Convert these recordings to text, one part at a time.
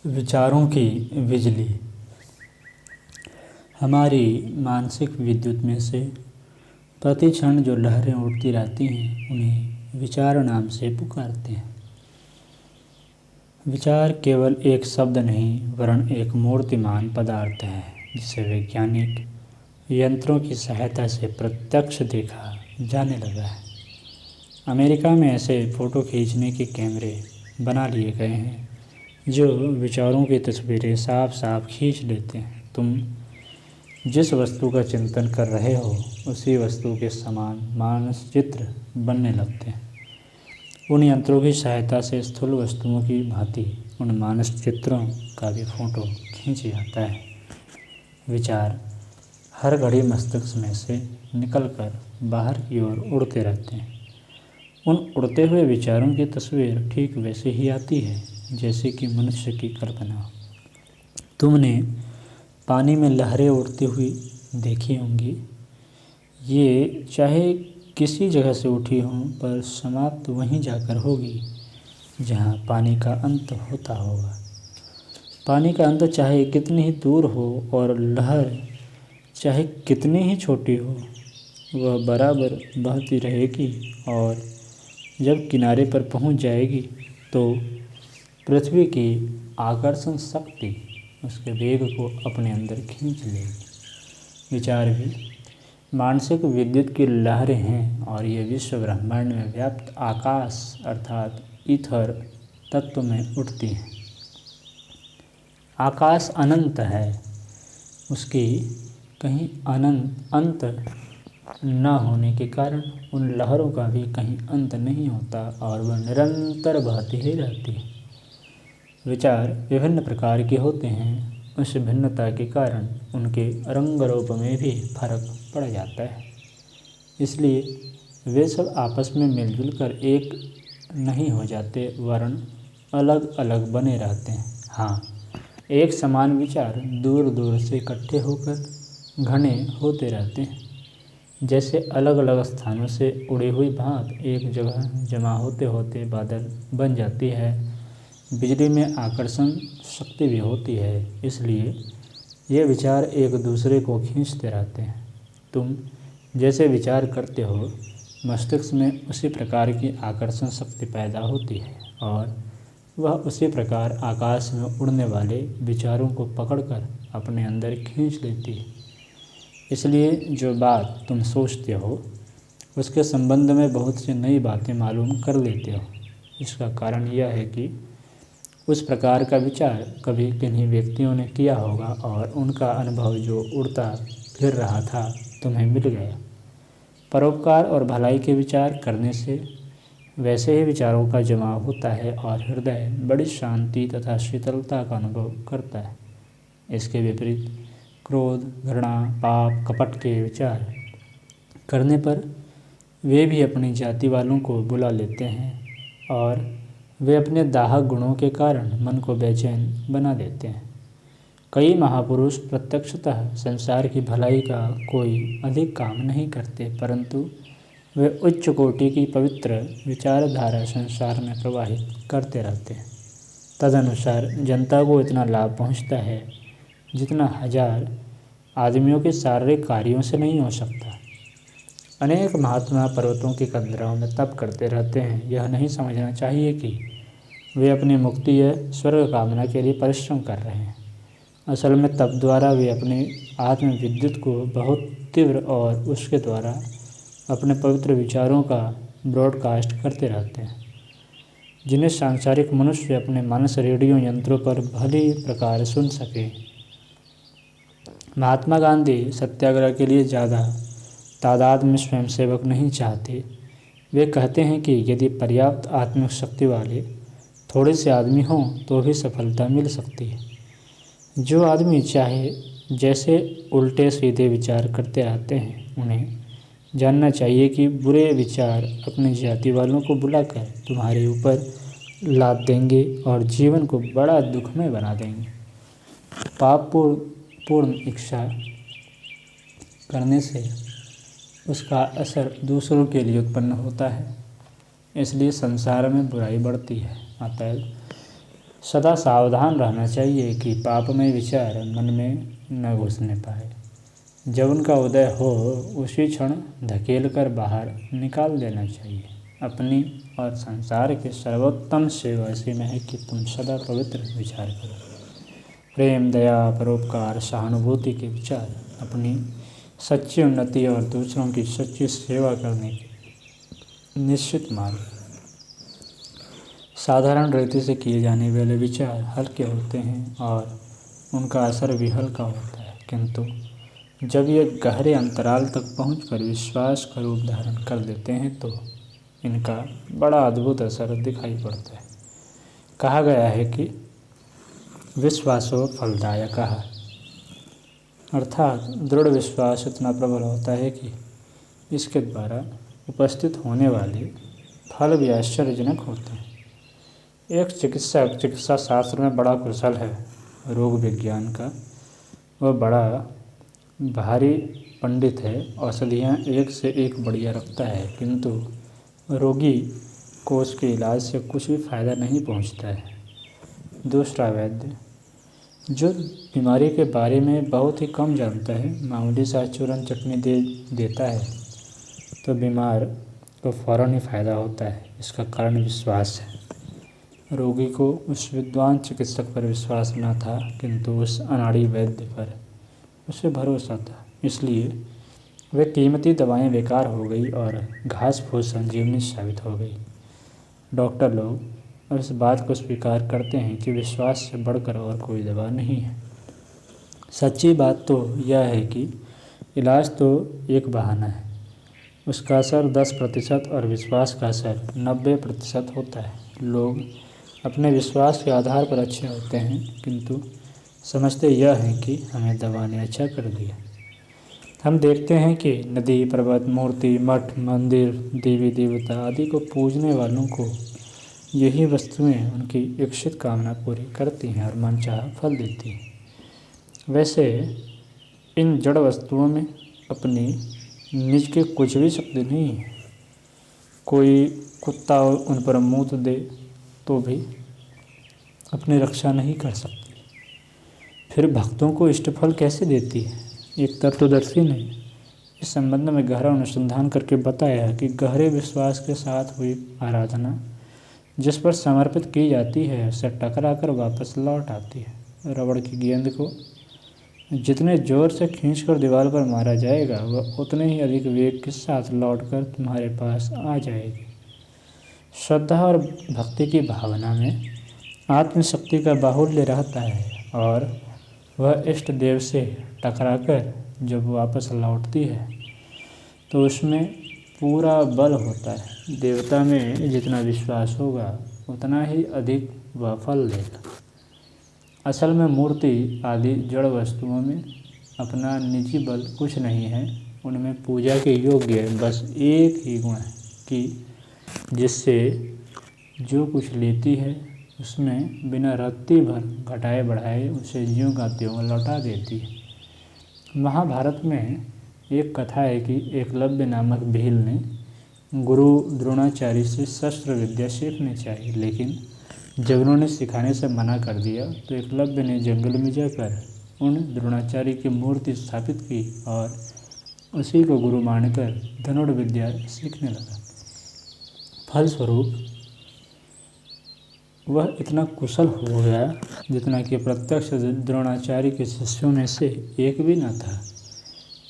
विचारों की बिजली। हमारी मानसिक विद्युत में से प्रति क्षण जो लहरें उठती रहती हैं उन्हें विचार नाम से पुकारते हैं। विचार केवल एक शब्द नहीं वरन एक मूर्तिमान पदार्थ है जिसे वैज्ञानिक यंत्रों की सहायता से प्रत्यक्ष देखा जाने लगा है। अमेरिका में ऐसे फ़ोटो खींचने के कैमरे बना लिए गए हैं जो विचारों की तस्वीरें साफ साफ खींच लेते हैं। तुम जिस वस्तु का चिंतन कर रहे हो उसी वस्तु के समान मानसचित्र बनने लगते हैं। उन यंत्रों की सहायता से स्थूल वस्तुओं की भांति उन मानस चित्रों का भी फ़ोटो खींच जाता है। विचार हर घड़ी मस्तिष्क में से निकलकर बाहर की ओर उड़ते रहते हैं। उन उड़ते हुए विचारों की तस्वीर ठीक वैसे ही आती है जैसे कि मनुष्य की कल्पना। तुमने पानी में लहरें उड़ती हुई देखी होंगी। ये चाहे किसी जगह से उठी हों पर समाप्त वहीं जाकर होगी जहाँ पानी का अंत होता होगा। पानी का अंत चाहे कितनी ही दूर हो और लहर चाहे कितनी ही छोटी हो वह बराबर बहती रहेगी और जब किनारे पर पहुँच जाएगी तो पृथ्वी की आकर्षण शक्ति उसके वेग को अपने अंदर खींच लेगी। विचार भी मानसिक विद्युत की लहरें हैं और ये विश्व ब्रह्मांड में व्याप्त आकाश अर्थात ईथर तत्व में उठती हैं। आकाश अनंत है, उसकी कहीं अनंत अंत न होने के कारण उन लहरों का भी कहीं अंत नहीं होता और वह निरंतर बहती ही रहती है। विचार विभिन्न प्रकार के होते हैं, उस भिन्नता के कारण उनके रंग रूप में भी फर्क पड़ जाता है, इसलिए वे सब आपस में मिलजुल कर एक नहीं हो जाते वरन अलग अलग बने रहते हैं। हाँ, एक समान विचार दूर दूर से इकट्ठे होकर घने होते रहते हैं। जैसे अलग अलग स्थानों से उड़ी हुई भाप एक जगह जमा होते होते बादल बन जाती है। बिजली में आकर्षण शक्ति भी होती है, इसलिए ये विचार एक दूसरे को खींचते रहते हैं। तुम जैसे विचार करते हो मस्तिष्क में उसी प्रकार की आकर्षण शक्ति पैदा होती है और वह उसी प्रकार आकाश में उड़ने वाले विचारों को पकड़कर अपने अंदर खींच लेती है। इसलिए जो बात तुम सोचते हो उसके संबंध में बहुत सी नई बातें मालूम कर लेते हो। इसका कारण यह है कि उस प्रकार का विचार कभी किन्हीं व्यक्तियों ने किया होगा और उनका अनुभव जो उड़ता फिर रहा था तुम्हें मिल गया। परोपकार और भलाई के विचार करने से वैसे ही विचारों का जमाव होता है और हृदय बड़ी शांति तथा शीतलता का अनुभव करता है। इसके विपरीत क्रोध, घृणा, पाप, कपट के विचार करने पर वे भी अपनी जाति वालों को बुला लेते हैं और वे अपने दाहक गुणों के कारण मन को बेचैन बना देते हैं। कई महापुरुष प्रत्यक्षतः संसार की भलाई का कोई अधिक काम नहीं करते, परंतु वे उच्च कोटि की पवित्र विचारधारा संसार में प्रवाहित करते रहते हैं। तदनुसार जनता को इतना लाभ पहुंचता है जितना हजार आदमियों के शारीरिक कार्यों से नहीं हो सकता। अनेक महात्मा पर्वतों की कंदराओं में तप करते रहते हैं। यह नहीं समझना चाहिए कि वे अपनी मुक्ति या स्वर्ग कामना के लिए परिश्रम कर रहे हैं। असल में तप द्वारा वे अपने आत्म विद्युत को बहुत तीव्र और उसके द्वारा अपने पवित्र विचारों का ब्रॉडकास्ट करते रहते हैं, जिन्हें सांसारिक मनुष्य अपने मानस रेडियो यंत्रों पर भली प्रकार सुन सके। महात्मा गांधी सत्याग्रह के लिए ज़्यादा तादाद में स्वयंसेवक नहीं चाहते। वे कहते हैं कि यदि पर्याप्त आत्मिक शक्ति वाले थोड़े से आदमी हों तो भी सफलता मिल सकती है। जो आदमी चाहे जैसे उल्टे सीधे विचार करते रहते हैं उन्हें जानना चाहिए कि बुरे विचार अपने जाति वालों को बुलाकर तुम्हारे ऊपर लाद देंगे और जीवन को बड़ा दुखमय बना देंगे। पाप पूर्ण इच्छा करने से उसका असर दूसरों के लिए उत्पन्न होता है, इसलिए संसार में बुराई बढ़ती है। अतएव सदा सावधान रहना चाहिए कि पापमय विचार मन में न घुसने पाए। जब उनका उदय हो उसी क्षण धकेल कर बाहर निकाल देना चाहिए। अपनी और संसार के सर्वोत्तम सेवा इसी में है कि तुम सदा पवित्र विचार करो। प्रेम, दया, परोपकार, सहानुभूति के विचार अपनी सच्ची उन्नति और दूसरों की सच्ची सेवा करने के निश्चित मार्ग। साधारण रीति से किए जाने वाले विचार हल्के होते हैं और उनका असर भी हल्का होता है, किंतु जब ये गहरे अंतराल तक पहुंचकर विश्वास का रूप धारण कर देते हैं तो इनका बड़ा अद्भुत असर दिखाई पड़ता है। कहा गया है कि विश्वासो फलदायकः, अर्थात दृढ़ विश्वास इतना प्रबल होता है कि इसके द्वारा उपस्थित होने वाले फल भी आश्चर्यजनक होते हैं। एक चिकित्सक चिकित्सा शास्त्र में बड़ा कुशल है, रोग विज्ञान का वह बड़ा भारी पंडित है। औषधियाँ एक से एक बढ़िया रखता है, किंतु रोगी को उसके इलाज से कुछ भी फायदा नहीं पहुंचता है। दूसरा वैद्य जो बीमारी के बारे में बहुत ही कम जानता है, मामूली सा चूरन चटनी दे देता है तो बीमार को फौरन ही फायदा होता है। इसका कारण विश्वास है। रोगी को उस विद्वान चिकित्सक पर विश्वास न था, किंतु उस अनाड़ी वैद्य पर उसे भरोसा था। इसलिए वे कीमती दवाएं बेकार हो गई और घास फूस संजीवनी साबित हो गई। डॉक्टर लोग अब इस बात को स्वीकार करते हैं कि विश्वास से बढ़कर और कोई दवा नहीं है। सच्ची बात तो यह है कि इलाज तो एक बहाना है, उसका असर 10% और विश्वास का असर 90% होता है। लोग अपने विश्वास के आधार पर अच्छे होते हैं, किंतु समझते यह हैं कि हमें दवा ने अच्छा कर दिया। हम देखते हैं कि नदी, पर्वत, मूर्ति, मठ, मंदिर, देवी देवता आदि को पूजने वालों को यही वस्तुएं उनकी इच्छित कामना पूरी करती हैं और मनचाहा फल देती हैं। वैसे इन जड़ वस्तुओं में अपनी निज की कुछ भी शक्ति नहीं है। कोई कुत्ता उन पर मूत दे तो भी अपनी रक्षा नहीं कर सकती। फिर भक्तों को इष्टफल कैसे देती है? एक तत्वदर्शी ने इस संबंध में गहरा अनुसंधान करके बताया कि गहरे विश्वास के साथ हुई आराधना जिस पर समर्पित की जाती है उससे टकरा कर वापस लौट आती है। रबड़ की गेंद को जितने जोर से खींचकर दीवार पर मारा जाएगा वह उतने ही अधिक वेग के साथ लौटकर तुम्हारे पास आ जाएगी। श्रद्धा और भक्ति की भावना में आत्मशक्ति का बाहुल्य रहता है और वह इष्ट देव से टकराकर जब वापस लौटती है तो उसमें पूरा बल होता है। देवता में जितना विश्वास होगा उतना ही अधिक वह फल देगा। असल में मूर्ति आदि जड़ वस्तुओं में अपना निजी बल कुछ नहीं है। उनमें पूजा के योग्य बस एक ही गुण है कि जिससे जो कुछ लेती है उसमें बिना रत्ती भर घटाए बढ़ाए उसे ज्यों का त्यों लौटा देती है। महाभारत में एक कथा है कि एकलव्य नामक भील ने गुरु द्रोणाचार्य से शस्त्र विद्या सीखनी चाहिए, लेकिन जब उन्होंने सिखाने से मना कर दिया तो एकलव्य ने जंगल में जाकर उन द्रोणाचार्य की मूर्ति स्थापित की और उसी को गुरु मानकर धनुर्विद्या सीखने लगा। फलस्वरूप वह इतना कुशल हो गया जितना कि प्रत्यक्ष द्रोणाचार्य के शिष्यों में से एक भी न था।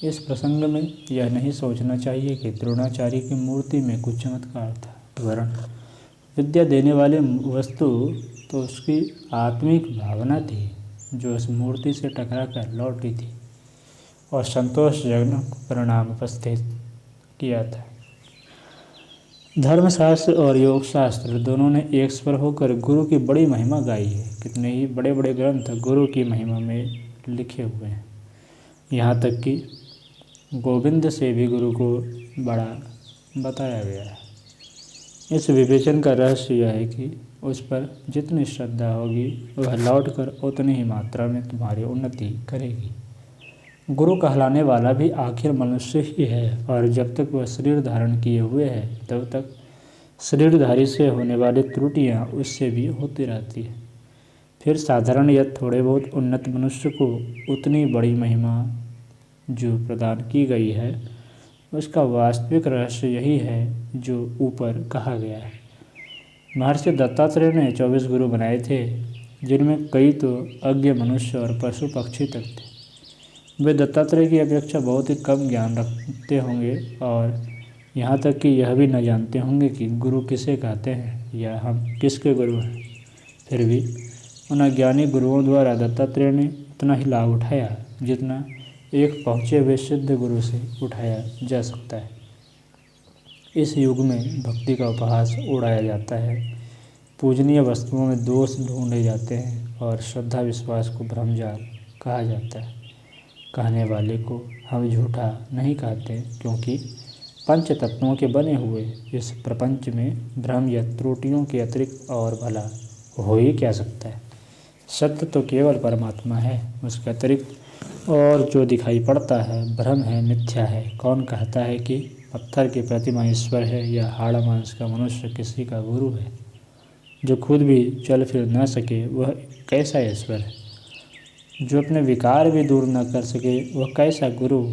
इस प्रसंग में यह नहीं सोचना चाहिए कि द्रोणाचार्य की मूर्ति में कुछ चमत्कार था, वरन विद्या देने वाले वस्तु तो उसकी आत्मिक भावना थी जो उस मूर्ति से टकरा कर लौटी थी और संतोषजनक परिणाम उपस्थित किया था। धर्मशास्त्र और योग शास्त्र दोनों ने एक स्वर होकर गुरु की बड़ी महिमा गाई है। कितने ही बड़े बड़े ग्रंथ गुरु की महिमा में लिखे हुए हैं। यहाँ तक कि गोविंद से भी गुरु को बड़ा बताया गया है। इस विवेचन का रहस्य यह है कि उस पर जितनी श्रद्धा होगी वह लौटकर उतनी ही मात्रा में तुम्हारी उन्नति करेगी। गुरु कहलाने वाला भी आखिर मनुष्य ही है और जब तक वह शरीर धारण किए हुए है तब तक शरीरधारी से होने वाली त्रुटियाँ उससे भी होती रहती है। फिर साधारण या थोड़े बहुत उन्नत मनुष्य को उतनी बड़ी महिमा जो प्रदान की गई है, उसका वास्तविक रहस्य यही है जो ऊपर कहा गया है। महर्षि दत्तात्रेय ने 24 गुरु बनाए थे, जिनमें कई तो अज्ञ मनुष्य और पशु पक्षी तक थे। वे दत्तात्रेय की अपेक्षा बहुत ही कम ज्ञान रखते होंगे और यहाँ तक कि यह भी न जानते होंगे कि गुरु किसे कहते हैं या हम किसके गुरु हैं। फिर भी उन अज्ञानी गुरुओं द्वारा दत्तात्रेय ने उतना ही लाभ उठाया जितना एक पहुँचे हुए सिद्ध गुरु से उठाया जा सकता है। इस युग में भक्ति का उपहास उड़ाया जाता है, पूजनीय वस्तुओं में दोष ढूंढे जाते हैं और श्रद्धा विश्वास को भ्रमजाल कहा जाता है। कहने वाले को हम झूठा नहीं कहते, क्योंकि पंच तत्वों के बने हुए इस प्रपंच में भ्रम या त्रुटियों के अतिरिक्त और भला हो ही क्या सकता है। सत्य तो केवल परमात्मा है, उसके अतिरिक्त और जो दिखाई पड़ता है भ्रम है, मिथ्या है। कौन कहता है कि पत्थर की प्रतिमा ईश्वर है या हाड़ मांस का मनुष्य किसी का गुरु है। जो खुद भी चल फिर न सके वह कैसा ईश्वर है। जो अपने विकार भी दूर न कर सके वह कैसा गुरु।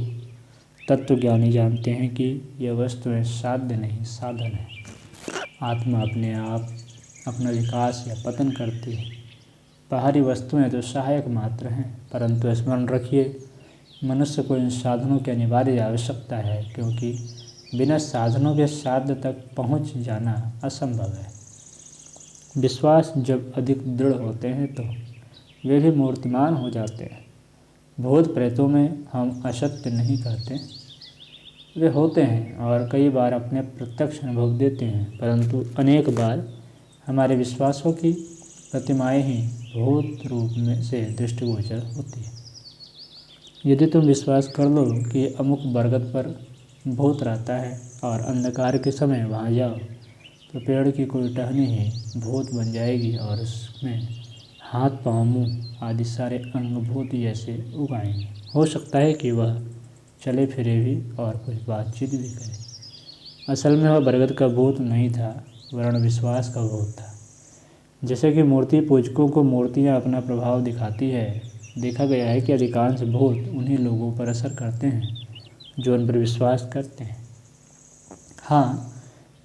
तत्वज्ञानी जानते हैं कि यह वस्तुएं साध्य नहीं, साधन है। आत्मा अपने आप अपना विकास या पतन करती है। बाहरी वस्तुएं तो सहायक मात्र हैं, परंतु स्मरण रखिए, मनुष्य को इन साधनों की अनिवार्य आवश्यकता है, क्योंकि बिना साधनों के साध्य तक पहुंच जाना असंभव है। विश्वास जब अधिक दृढ़ होते हैं तो वे भी मूर्तिमान हो जाते हैं। भूत प्रेतों में हम असत्य नहीं कहते, वे होते हैं और कई बार अपने प्रत्यक्ष अनुभव देते हैं, परंतु अनेक बार हमारे विश्वासों की प्रतिमाएं ही भूत रूप में से दृष्टिगोचर होती है। यदि तुम विश्वास कर लो कि अमुक बरगद पर भूत रहता है और अंधकार के समय वहाँ जाओ, तो पेड़ की कोई टहनी ही भूत बन जाएगी और उसमें हाथ पाँव मुँह आदि सारे अंग भूत जैसे उगाएंगे। हो सकता है कि वह चले फिरे भी और कुछ बातचीत भी करे। असल में वह बरगद का भूत नहीं था, वर्ण विश्वास का भूत था। जैसे कि मूर्ति पूजकों को मूर्तियाँ अपना प्रभाव दिखाती है, देखा गया है कि अधिकांश भूत उन्हीं लोगों पर असर करते हैं जो उन पर विश्वास करते हैं। हाँ,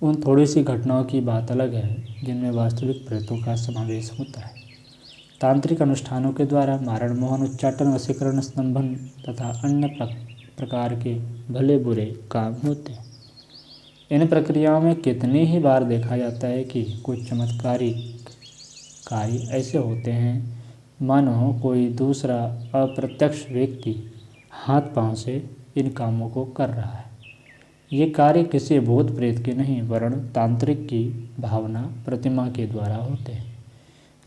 उन थोड़ी सी घटनाओं की बात अलग है जिनमें वास्तविक प्रेतों का समावेश होता है। तांत्रिक अनुष्ठानों के द्वारा मारण, मोहन, उच्चाटन, वशीकरण, स्तंभन तथा अन्य प्रकार के भले बुरे काम होते हैं। इन प्रक्रियाओं में कितनी ही बार देखा जाता है कि कुछ चमत्कारिक कार्य ऐसे होते हैं मानो कोई दूसरा अप्रत्यक्ष व्यक्ति हाथ पांव से इन कामों को कर रहा है। ये कार्य किसी भूत प्रेत के नहीं, वरन तांत्रिक की भावना प्रतिमा के द्वारा होते हैं।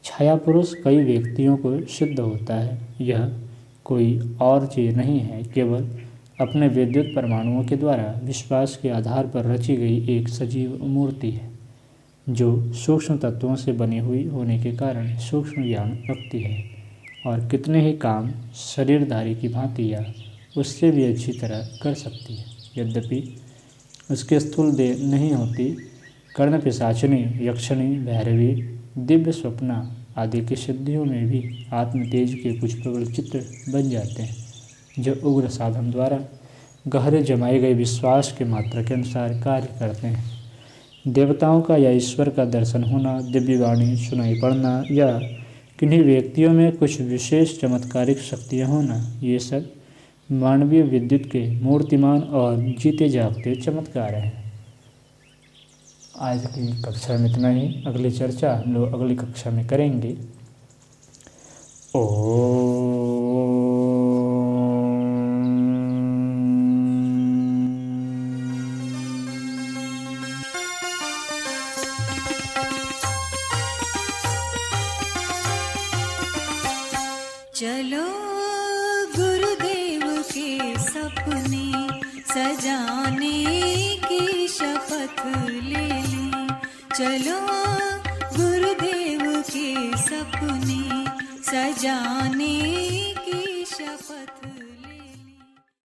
छाया पुरुष कई व्यक्तियों को सिद्ध होता है। यह कोई और चीज़ नहीं है, केवल अपने विद्युत परमाणुओं के द्वारा विश्वास के आधार पर रची गई एक सजीव मूर्ति है, जो सूक्ष्म तत्वों से बनी हुई होने के कारण सूक्ष्म ज्ञान रखती है और कितने ही काम शरीरधारी की भांति या उससे भी अच्छी तरह कर सकती है। यद्यपि उसके स्थूल देह नहीं होती, कर्ण पिशाचिनी, यक्षिणी, भैरवी, दिव्य स्वप्ना आदि की सिद्धियों में भी आत्मतेज के कुछ प्रबल चित्र बन जाते हैं, जो उग्र साधन द्वारा गहरे जमाए गए विश्वास के मात्रा के अनुसार कार्य करते हैं। देवताओं का या ईश्वर का दर्शन होना, दिव्य वाणी सुनाई पड़ना या किन्हीं व्यक्तियों में कुछ विशेष चमत्कारिक शक्तियाँ होना, ये सब मानवीय विद्युत के मूर्तिमान और जीते जागते चमत्कार हैं। आज की कक्षा में इतना ही। अगली चर्चा हम लोग अगली कक्षा में करेंगे। चलो गुरुदेव के सपने सजाने की शपथ ले लें। चलो गुरुदेव के सपने सजाने